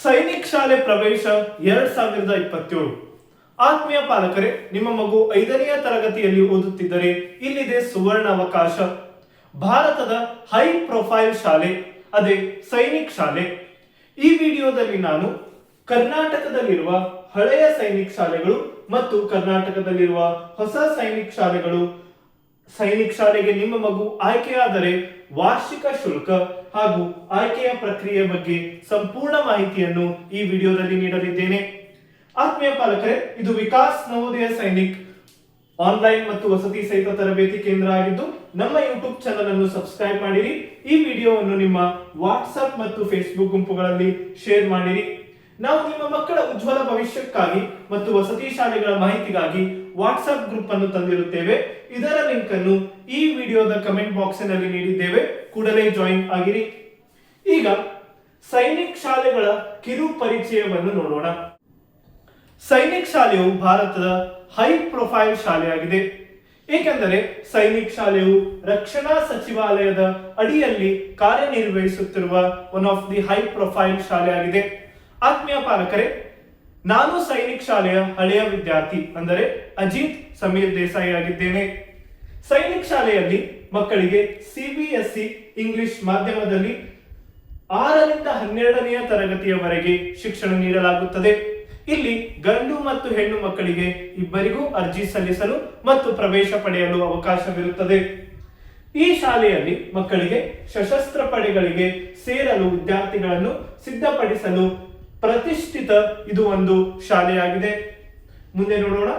ಸೈನಿಕ್ ಶಾಲೆ ಪ್ರವೇಶ 2027. ಆತ್ಮೀಯ ಪಾಲಕರೇ, ನಿಮ್ಮ ಮಗು 5ನೇ ತರಗತಿಯಲ್ಲಿ ಓದುತ್ತಿದ್ದರೆ ಇಲ್ಲಿದೆ ಸುವರ್ಣ ಅವಕಾಶ. ಭಾರತದ ಹೈ ಪ್ರೊಫೈಲ್ ಶಾಲೆ ಅದೇ ಸೈನಿಕ್ ಶಾಲೆ. ಈ ವಿಡಿಯೋದಲ್ಲಿ ನಾನು ಕರ್ನಾಟಕದಲ್ಲಿರುವ ಹಳೆಯ ಸೈನಿಕ್ ಶಾಲೆಗಳು ಮತ್ತು ಕರ್ನಾಟಕದಲ್ಲಿರುವ ಹೊಸ ಸೈನಿಕ್ ಶಾಲೆಗಳು, ಸೈನಿಕ್ ಶಾಲೆಗೆ ನಿಮ್ಮ ಮಗು ಆಯ್ಕೆಯಾದರೆ ವಾರ್ಷಿಕ ಶುಲ್ಕ ಹಾಗೂ ಆಯ್ಕೆಯ ಪ್ರಕ್ರಿಯೆ ಬಗ್ಗೆ ಸಂಪೂರ್ಣ ಮಾಹಿತಿಯನ್ನು ಈ ವಿಡಿಯೋದಲ್ಲಿ ನೀಡಲಿದ್ದೇನೆ. ಆತ್ಮೀಯ ಪಾಲಕರೇ, ಇದು ವಿಕಾಸ್ ನವೋದಯ ಸೈನಿಕ್ ಆನ್ಲೈನ್ ಮತ್ತು ವಸತಿ ಸಹಿತ ತರಬೇತಿ ಕೇಂದ್ರ ಆಗಿದ್ದು, ನಮ್ಮ ಯೂಟ್ಯೂಬ್ ಚಾನೆಲ್ ಅನ್ನು ಸಬ್ಸ್ಕ್ರೈಬ್ ಮಾಡಿರಿ. ಈ ವಿಡಿಯೋವನ್ನು ನಿಮ್ಮ ವಾಟ್ಸ್ಆಪ್ ಮತ್ತು ಫೇಸ್ಬುಕ್ ಗುಂಪುಗಳಲ್ಲಿ ಶೇರ್ ಮಾಡಿರಿ. ನಾವು ನಿಮ್ಮ ಮಕ್ಕಳ ಉಜ್ವಲ ಭವಿಷ್ಯಕ್ಕಾಗಿ ಮತ್ತು ವಸತಿ ಶಾಲೆಗಳ ಮಾಹಿತಿಗಾಗಿ ವಾಟ್ಸ್ಆಪ್ ಗ್ರೂಪ್ ಅನ್ನು ತಂದಿರುತ್ತೇವೆ. ಇದರ ಲಿಂಕ್ ಅನ್ನು ಈ ವಿಡಿಯೋದ ಕಮೆಂಟ್ ಬಾಕ್ಸ್ ನಲ್ಲಿ ನೀಡಿದ್ದೇವೆ, ಕೂಡಲೇ ಜಾಯಿನ್ ಆಗಿರಿ. ಈಗ ಸೈನಿಕ್ ಶಾಲೆಗಳ ಕಿರು ಪರಿಚಯವನ್ನು ನೋಡೋಣ. ಸೈನಿಕ್ ಶಾಲೆಯು ಭಾರತದ ಹೈ ಪ್ರೊಫೈಲ್ ಶಾಲೆಯಾಗಿದೆ, ಏಕೆಂದರೆ ಸೈನಿಕ್ ಶಾಲೆಯು ರಕ್ಷಣಾ ಸಚಿವಾಲಯದ ಅಡಿಯಲ್ಲಿ ಕಾರ್ಯನಿರ್ವಹಿಸುತ್ತಿರುವ one of the high profile ಶಾಲೆಯಾಗಿದೆ. ಆತ್ಮೀಯ ಪಾಲಕರೇ, ನಾನು ಸೈನಿಕ್ ಶಾಲೆಯ ಹಳೆಯ ವಿದ್ಯಾರ್ಥಿ, ಅಂದರೆ ಅಜಿತ್ ಸಮೀರ್ ದೇಸಾಯಿ ಆಗಿದ್ದೇನೆ. ಸೈನಿಕ್ ಶಾಲೆಯಲ್ಲಿ ಮಕ್ಕಳಿಗೆ ಸಿಬಿಎಸ್ಇ ಇಂಗ್ಲಿಷ್ ಮಾಧ್ಯಮದಲ್ಲಿ 6ರಿಂದ 12ನೇ ತರಗತಿಯವರೆಗೆ ಶಿಕ್ಷಣ ನೀಡಲಾಗುತ್ತದೆ. ಇಲ್ಲಿ ಗಂಡು ಮತ್ತು ಹೆಣ್ಣು ಮಕ್ಕಳಿಗೆ ಇಬ್ಬರಿಗೂ ಅರ್ಜಿ ಸಲ್ಲಿಸಲು ಮತ್ತು ಪ್ರವೇಶ ಪಡೆಯಲು ಅವಕಾಶವಿರುತ್ತದೆ. ಈ ಶಾಲೆಯಲ್ಲಿ ಮಕ್ಕಳಿಗೆ ಸಶಸ್ತ್ರ ಪಡೆಗಳಿಗೆ ಸೇರಲು ವಿದ್ಯಾರ್ಥಿಗಳನ್ನು ಸಿದ್ಧಪಡಿಸಲು ಪ್ರತಿಷ್ಠಿತ ಇದು ಒಂದು ಶಾಲೆಯಾಗಿದೆ. ಮುಂದೆ ನೋಡೋಣ.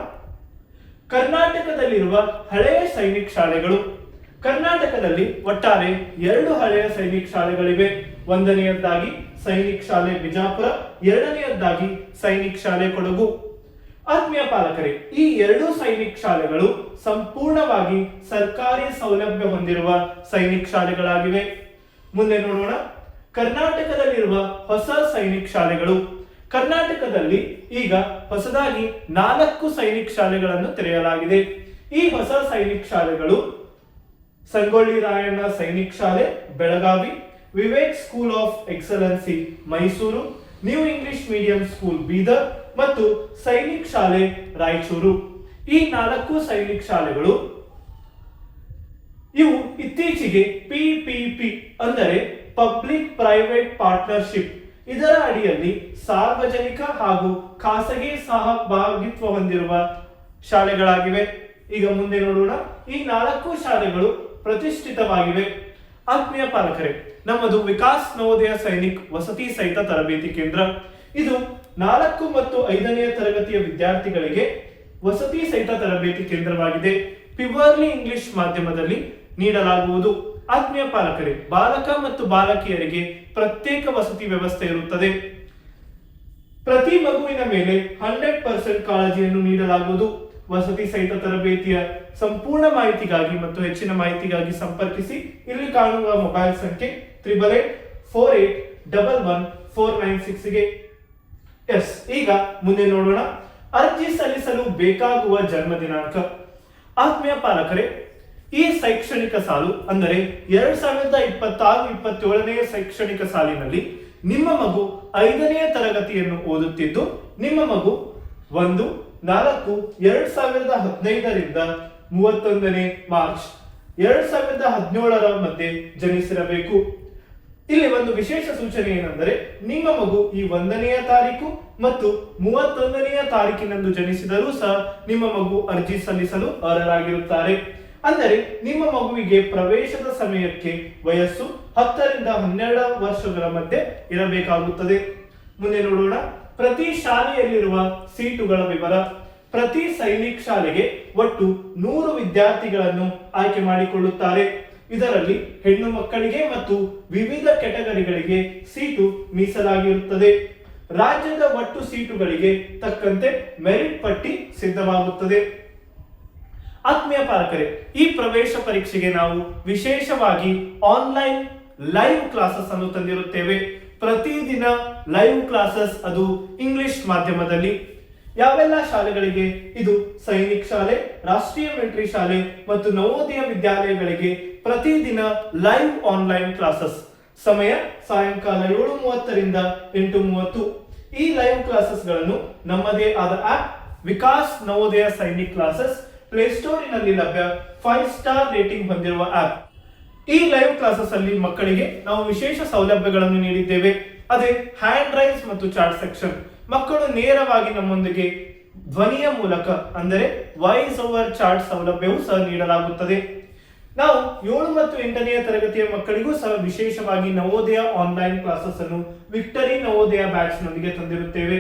ಕರ್ನಾಟಕದಲ್ಲಿರುವ ಹಳೆಯ ಸೈನಿಕ್ ಶಾಲೆಗಳು. ಕರ್ನಾಟಕದಲ್ಲಿ ಒಟ್ಟಾರೆ 2 ಹಳೆಯ ಸೈನಿಕ್ ಶಾಲೆಗಳಿವೆ. 1ನೇಯದ್ದಾಗಿ ಸೈನಿಕ್ ಶಾಲೆ ಬಿಜಾಪುರ, 2ನೇಯದ್ದಾಗಿ ಸೈನಿಕ್ ಶಾಲೆ ಕೊಡಗು. ಆತ್ಮೀಯ ಪಾಲಕರೇ, ಈ 2 ಸೈನಿಕ್ ಶಾಲೆಗಳು ಸಂಪೂರ್ಣವಾಗಿ ಸರ್ಕಾರಿ ಸೌಲಭ್ಯ ಹೊಂದಿರುವ ಸೈನಿಕ್ ಶಾಲೆಗಳಾಗಿವೆ. ಮುಂದೆ ನೋಡೋಣ. ಕರ್ನಾಟಕದಲ್ಲಿರುವ ಹೊಸ ಸೈನಿಕ್ ಶಾಲೆಗಳು. ಕರ್ನಾಟಕದಲ್ಲಿ ಈಗ ಹೊಸದಾಗಿ 4 ಸೈನಿಕ್ ಶಾಲೆಗಳನ್ನು ತೆರೆಯಲಾಗಿದೆ. ಈ ಹೊಸ ಸೈನಿಕ್ ಶಾಲೆಗಳು ಸಂಗೊಳ್ಳಿ ರಾಯಣ್ಣ ಸೈನಿಕ್ ಶಾಲೆ Belagavi, Vivek school of excellency Mysuru, new English medium school Bidar ಮತ್ತು ಸೈನಿಕ್ ಶಾಲೆ ರಾಯಚೂರು. ಈ 4 ಸೈನಿಕ್ ಶಾಲೆಗಳು ಇವು ಇತ್ತೀಚೆಗೆ ಪಿಪಿಪಿ ಅಂದರೆ ಪಬ್ಲಿಕ್ ಪ್ರೈವೇಟ್ ಪಾರ್ಟ್ನರ್ಶಿಪ್ ಇದರ ಅಡಿಯಲ್ಲಿ ಸಾರ್ವಜನಿಕ ಹಾಗೂ ಖಾಸಗಿ ಸಹಭಾಗಿತ್ವ ಹೊಂದಿರುವ ಶಾಲೆಗಳಾಗಿವೆ. ಈಗ ಮುಂದೆ ನೋಡೋಣ. ಈ 4 ಶಾಲೆಗಳು ಪ್ರತಿಷ್ಠಿತವಾಗಿವೆ. ಆತ್ಮೀಯ ಪಾಲಕರೇ, ನಮ್ಮದು ವಿಕಾಸ್ ನವೋದಯ ಸೈನಿಕ್ ವಸತಿ ಸಹಿತ ತರಬೇತಿ ಕೇಂದ್ರ. ಇದು 4 ಮತ್ತು 5ನೇ ತರಗತಿಯ ವಿದ್ಯಾರ್ಥಿಗಳಿಗೆ ವಸತಿ ಸಹಿತ ತರಬೇತಿ ಕೇಂದ್ರವಾಗಿದೆ. ಪ್ಯೂರ್ಲಿ ಇಂಗ್ಲಿಷ್ ಮಾಧ್ಯಮದಲ್ಲಿ ನೀಡಲಾಗುವುದು. ಆತ್ಮೀಯ ಪಾಲಕರೇ, ಬಾಲಕ ಮತ್ತು ಬಾಲಕಿಯರಿಗೆ ಪ್ರತ್ಯೇಕ ವಸತಿ ವ್ಯವಸ್ಥೆ ಇರುತ್ತದೆ. ಪ್ರತಿ ಮಗುವಿನ ಮೇಲೆ 100% ಕಾಳಜಿಯನ್ನು ನೀಡಲಾಗುವುದು. ವಸತಿ ಸಹಿತ ತರಬೇತಿಯ ಸಂಪೂರ್ಣ ಮಾಹಿತಿಗಾಗಿ ಮತ್ತು ಹೆಚ್ಚಿನ ಮಾಹಿತಿಗಾಗಿ ಸಂಪರ್ಕಿಸಿ. ಇಲ್ಲಿ ಕಾಣುವ ಮೊಬೈಲ್ ಸಂಖ್ಯೆ 8884811496 ಗೆ. ಈಗ ಮುಂದೆ ನೋಡೋಣ. ಅರ್ಜಿ ಸಲ್ಲಿಸಲು ಬೇಕಾಗುವ ಜನ್ಮ ದಿನಾಂಕ. ಆತ್ಮೀಯ ಪಾಲಕರೇ, ಈ ಶೈಕ್ಷಣಿಕ ಸಾಲು ಅಂದರೆ 2026-27ನೇ ಶೈಕ್ಷಣಿಕ ಸಾಲಿನಲ್ಲಿ ನಿಮ್ಮ ಮಗು 5ನೇ ತರಗತಿಯನ್ನು ಓದುತ್ತಿದ್ದು, ನಿಮ್ಮ ಮಗು 1-4-2015ರಿಂದ 31ನೇ ಮಾರ್ಚ್ 2017ರ ಮಧ್ಯೆ ಜನಿಸಿರಬೇಕು. ಇಲ್ಲಿ ಒಂದು ವಿಶೇಷ ಸೂಚನೆ ಏನೆಂದರೆ, ನಿಮ್ಮ ಮಗು ಈ 1ನೇ ತಾರೀಕು ಮತ್ತು 31ನೇ ತಾರೀಕಿನಂದು ಜನಿಸಿದರೂ ಸಹ ನಿಮ್ಮ ಮಗು ಅರ್ಜಿ ಸಲ್ಲಿಸಲು ಅರ್ಹರಾಗಿರುತ್ತಾರೆ. ಅಂದರೆ ನಿಮ್ಮ ಮಗುವಿಗೆ ಪ್ರವೇಶದ ಸಮಯಕ್ಕೆ ವಯಸ್ಸು 10ರಿಂದ 12 ವರ್ಷಗಳ ಮಧ್ಯೆ ಇರಬೇಕಾಗುತ್ತದೆ. ಮುಂದೆ ನೋಡೋಣ. ಪ್ರತಿ ಶಾಲೆಯಲ್ಲಿರುವ ಸೀಟುಗಳ ವಿವರ. ಪ್ರತಿ ಸೈನಿಕ್ ಶಾಲೆಗೆ ಒಟ್ಟು 100 ವಿದ್ಯಾರ್ಥಿಗಳನ್ನು ಆಯ್ಕೆ ಮಾಡಿಕೊಳ್ಳುತ್ತಾರೆ. ಇದರಲ್ಲಿ ಹೆಣ್ಣು ಮಕ್ಕಳಿಗೆ ಮತ್ತು ವಿವಿಧ ಕೆಟಗರಿಗಳಿಗೆ ಸೀಟು ಮೀಸಲಾಗಿರುತ್ತದೆ. ರಾಜ್ಯದ ಒಟ್ಟು ಸೀಟುಗಳಿಗೆ ತಕ್ಕಂತೆ ಮೆರಿಟ್ ಪಟ್ಟಿ ಸಿದ್ಧವಾಗುತ್ತದೆ. ಆತ್ಮೀಯ ಪಾಲಕರೇ, ಈ ಪ್ರವೇಶ ಪರೀಕ್ಷೆಗೆ ನಾವು ವಿಶೇಷವಾಗಿ ಆನ್ಲೈನ್ ಲೈವ್ ಕ್ಲಾಸಸ್ ಅನ್ನು ತಂದಿರುತ್ತೇವೆ. ಪ್ರತಿದಿನ ಲೈವ್ ಕ್ಲಾಸಸ್, ಅದು ಇಂಗ್ಲಿಷ್ ಮಾಧ್ಯಮದಲ್ಲಿ. ಯಾವೆಲ್ಲ ಶಾಲೆಗಳಿಗೆ? ಇದು ಸೈನಿಕ್ ಶಾಲೆ, ರಾಷ್ಟ್ರೀಯ ಮಿಲಿಟರಿ ಶಾಲೆ ಮತ್ತು ನವೋದಯ ವಿದ್ಯಾಲಯಗಳಿಗೆ ಪ್ರತಿದಿನ ಲೈವ್ ಆನ್ಲೈನ್ ಕ್ಲಾಸಸ್. ಸಮಯ ಸಾಯಂಕಾಲ 7:30 8:30. ಈ ಲೈವ್ ಕ್ಲಾಸಸ್ ಗಳನ್ನು ನಮ್ಮದೇ ಆದ ಆಪ್ ವಿಕಾಸ್ ನವೋದಯ ಸೈನಿಕ್ ಕ್ಲಾಸಸ್ ಪ್ಲೇಸ್ಟೋರಿನಲ್ಲಿ ಲಭ್ಯ 5 ಸ್ಟಾರ್ ರೇಟಿಂಗ್ ಹೊಂದಿರುವ ಆಪ್. ಈ ಲೈವ್ ಕ್ಲಾಸಸ್ ಅಲ್ಲಿ ಮಕ್ಕಳಿಗೆ ನಾವು ವಿಶೇಷ ಸೌಲಭ್ಯಗಳನ್ನು ನೀಡಿದ್ದೇವೆ. ಅದೇ ಹ್ಯಾಂಡ್ ರೈಸ್ ಮತ್ತು ಚಾಟ್ ಸೆಕ್ಷನ್. ಮಕ್ಕಳು ನೇರವಾಗಿ ನಮ್ಮೊಂದಿಗೆ ಧ್ವನಿಯ ಮೂಲಕ ಅಂದರೆ ವಾಯ್ಸ್ ಓವರ್ ಚಾಟ್ ಸೌಲಭ್ಯವೂ ಸಹ ನೀಡಲಾಗುತ್ತದೆ. ನಾವು 7 ಮತ್ತು 8ನೇ ತರಗತಿಯ ಮಕ್ಕಳಿಗೂ ಸಹ ವಿಶೇಷವಾಗಿ ನವೋದಯ ಆನ್ಲೈನ್ ಕ್ಲಾಸಸ್ ಅನ್ನು ವಿಕ್ಟರಿ ನವೋದಯ ಬ್ಯಾಚ್ ನೊಂದಿಗೆ ತಂದಿರುತ್ತೇವೆ.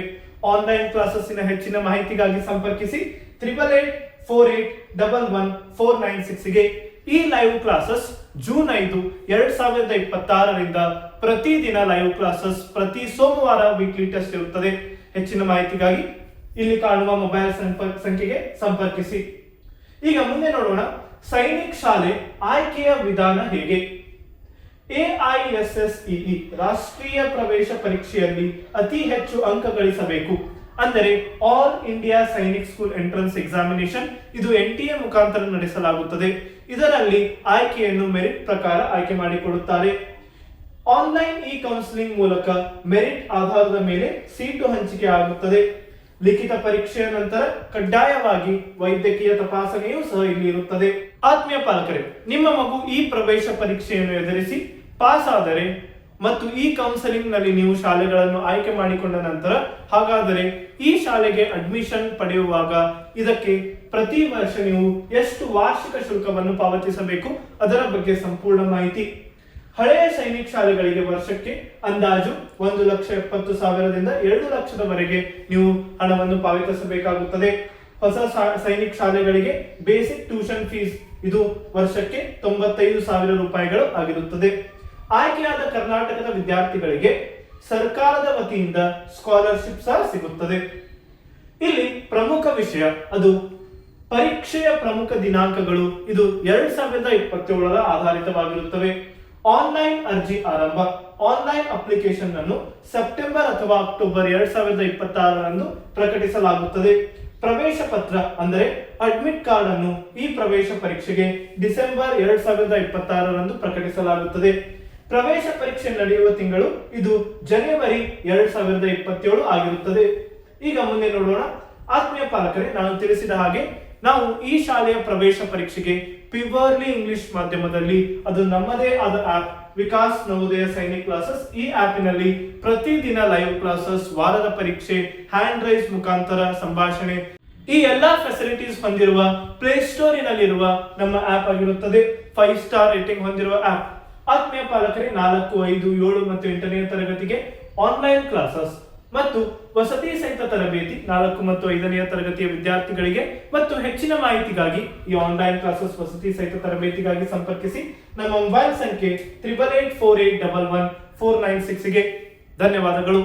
ಆನ್ಲೈನ್ ಕ್ಲಾಸಸ್ಸಿನ ಹೆಚ್ಚಿನ ಮಾಹಿತಿಗಾಗಿ ಸಂಪರ್ಕಿಸಿ 8848111496 ಗೆ. ಈ ಲೈವ್ ಕ್ಲಾಸಸ್ ಜೂನ್ 5, 2026 ಪ್ರತಿದಿನ ಲೈವ್ ಕ್ಲಾಸಸ್ ಪ್ರತಿ ಸೋಮವಾರ ವೀಕ್ಲಿ ಟೆಸ್ಟ್ ಇರುತ್ತದೆ. ಹೆಚ್ಚಿನ ಮಾಹಿತಿಗಾಗಿ ಇಲ್ಲಿ ಕಾಣುವ ಮೊಬೈಲ್ ಸಂಖ್ಯೆಗೆ ಸಂಪರ್ಕಿಸಿ. ಈಗ ಮುಂದೆ ನೋಡೋಣ, ಸೈನಿಕ್ ಶಾಲೆ ಆಯ್ಕೆಯ ವಿಧಾನ ಹೇಗೆ. AISSEE ರಾಷ್ಟ್ರೀಯ ಪ್ರವೇಶ ಪರೀಕ್ಷೆಯಲ್ಲಿ ಅತಿ ಹೆಚ್ಚು ಅಂಕ ಗಳಿಸಬೇಕು ಅಂದರೆ all India Sainik school entrance examination. ಇದು NTA ಮುಖಾಂತರ ನಡೆಸಲಾಗುತ್ತದೆ. ಇದರಲ್ಲಿ ಆಯ್ಕೆಯನ್ನು ಮೆರಿಟ್ ಪ್ರಕಾರ ಆಯ್ಕೆ ಮಾಡಿಕೊಳ್ಳುತ್ತಾರೆ. ಆನ್ಲೈನ್ ಕೌನ್ಸಿಲಿಂಗ್ ಮೂಲಕ ಮೆರಿಟ್ ಆಧಾರದ ಮೇಲೆ ಸೀಟು ಹಂಚಿಕೆ ಆಗುತ್ತದೆ. ಲಿಖಿತ ಪರೀಕ್ಷೆಯ ನಂತರ ಕಡ್ಡಾಯವಾಗಿ ವೈದ್ಯಕೀಯ ತಪಾಸಣೆಯೂ ಸಹ ಇಲ್ಲಿ ಇರುತ್ತದೆ. ಆತ್ಮೀಯ ಪಾಲಕರೇ, ನಿಮ್ಮ ಮಗು ಈ ಪ್ರವೇಶ ಪರೀಕ್ಷೆಯನ್ನು ಎದುರಿಸಿ ಪಾಸ್ ಆದರೆ ಮತ್ತು ಈ ಕೌನ್ಸೆಲಿಂಗ್ ನಲ್ಲಿ ನೀವು ಶಾಲೆಗಳನ್ನು ಆಯ್ಕೆ ಮಾಡಿಕೊಂಡ ನಂತರ ಹಾಗಾದರೆ ಈ ಶಾಲೆಗೆ ಅಡ್ಮಿಷನ್ ಪಡೆಯುವಾಗ ಇದಕ್ಕೆ ಪ್ರತಿ ವರ್ಷ ನೀವು ಎಷ್ಟು ವಾರ್ಷಿಕ ಶುಲ್ಕವನ್ನು ಪಾವತಿಸಬೇಕು ಅದರ ಬಗ್ಗೆ ಸಂಪೂರ್ಣ ಮಾಹಿತಿ. ಹಳೆಯ ಸೈನಿಕ್ ಶಾಲೆಗಳಿಗೆ ವರ್ಷಕ್ಕೆ ಅಂದಾಜು 1,70,000ದಿಂದ 2 ಲಕ್ಷದವರೆಗೆ ನೀವು ಹಣವನ್ನು ಪಾವತಿಸಬೇಕಾಗುತ್ತದೆ. ಹೊಸ ಸೈನಿಕ್ ಶಾಲೆಗಳಿಗೆ ಬೇಸಿಕ್ ಟ್ಯೂಷನ್ ಫೀಸ್ ಇದು ವರ್ಷಕ್ಕೆ 95,000 ರೂಪಾಯಿಗಳು ಆಗಿರುತ್ತದೆ. ಆಯ್ಕೆಯಾದ ಕರ್ನಾಟಕದ ವಿದ್ಯಾರ್ಥಿಗಳಿಗೆ ಸರ್ಕಾರದ ವತಿಯಿಂದ ಸ್ಕಾಲರ್ಶಿಪ್ ಸಹ ಸಿಗುತ್ತದೆ. ಇಲ್ಲಿ ಪ್ರಮುಖ ವಿಷಯ ಅದು ಪರೀಕ್ಷೆಯ ಪ್ರಮುಖ ದಿನಾಂಕಗಳು ಇದು 2027 ಆಧಾರಿತವಾಗಿರುತ್ತವೆ. ಆನ್ಲೈನ್ ಅರ್ಜಿ ಆರಂಭ. ಆನ್ಲೈನ್ ಅಪ್ಲಿಕೇಶನ್ ಅನ್ನು ಸೆಪ್ಟೆಂಬರ್ ಅಥವಾ ಅಕ್ಟೋಬರ್ 2026 ಪ್ರಕಟಿಸಲಾಗುತ್ತದೆ. ಪ್ರವೇಶ ಪತ್ರ ಅಂದರೆ ಅಡ್ಮಿಟ್ ಕಾರ್ಡ್ ಅನ್ನು ಈ ಪ್ರವೇಶ ಪರೀಕ್ಷೆಗೆ ಡಿಸೆಂಬರ್ 2026 ಪ್ರಕಟಿಸಲಾಗುತ್ತದೆ. ಪ್ರವೇಶ ಪರೀಕ್ಷೆ ನಡೆಯುವ ತಿಂಗಳು ಇದು ಜನವರಿ 2027 ಆಗಿರುತ್ತದೆ. ಈಗ ಮುಂದೆ ನೋಡೋಣ. ಆತ್ಮೀಯ ಪಾಲಕರೇ, ನಾನು ತಿಳಿಸಿದ ಹಾಗೆ ನಾವು ಈ ಶಾಲೆಯ ಪ್ರವೇಶ ಪರೀಕ್ಷೆಗೆ ಪ್ಯೂರ್ಲಿ ಇಂಗ್ಲಿಷ್ ಮಾಧ್ಯಮದಲ್ಲಿ ಅದು ನಮ್ಮದೇ ಆದ ಆಪ್ ವಿಕಾಸ್ ನವೋದಯ ಸೈನಿಕ್ ಕ್ಲಾಸಸ್. ಈ ಆಪಿನಲ್ಲಿ ಪ್ರತಿದಿನ ಲೈವ್ ಕ್ಲಾಸಸ್, ವಾರದ ಪರೀಕ್ಷೆ, ಹ್ಯಾಂಡ್ ರೈಸ್ ಮುಖಾಂತರ ಸಂಭಾಷಣೆ, ಈ ಎಲ್ಲಾ ಫೆಸಿಲಿಟೀಸ್ ಹೊಂದಿರುವ ಪ್ಲೇಸ್ಟೋರಿನಲ್ಲಿರುವ ನಮ್ಮ ಆಪ್ ಆಗಿರುತ್ತದೆ. 5 ಸ್ಟಾರ್ ರೇಟಿಂಗ್ ಹೊಂದಿರುವ ಆಪ್. ಆತ್ಮೀಯ ಪಾಲಕರೇ, 4, 5, 7 ಮತ್ತು 8ನೇ ತರಗತಿಗೆ ಆನ್ಲೈನ್ ಕ್ಲಾಸಸ್ ಮತ್ತು ವಸತಿ ಸಹಿತ ತರಬೇತಿ 4 ಮತ್ತು 5ನೇ ತರಗತಿಯ ವಿದ್ಯಾರ್ಥಿಗಳಿಗೆ. ಮತ್ತು ಹೆಚ್ಚಿನ ಮಾಹಿತಿಗಾಗಿ ಈ ಆನ್ಲೈನ್ ಕ್ಲಾಸಸ್ ವಸತಿ ಸಹಿತ ತರಬೇತಿಗಾಗಿ ಸಂಪರ್ಕಿಸಿ ನಮ್ಮ ಮೊಬೈಲ್ ಸಂಖ್ಯೆ 8848111496 ಗೆ. ಧನ್ಯವಾದಗಳು.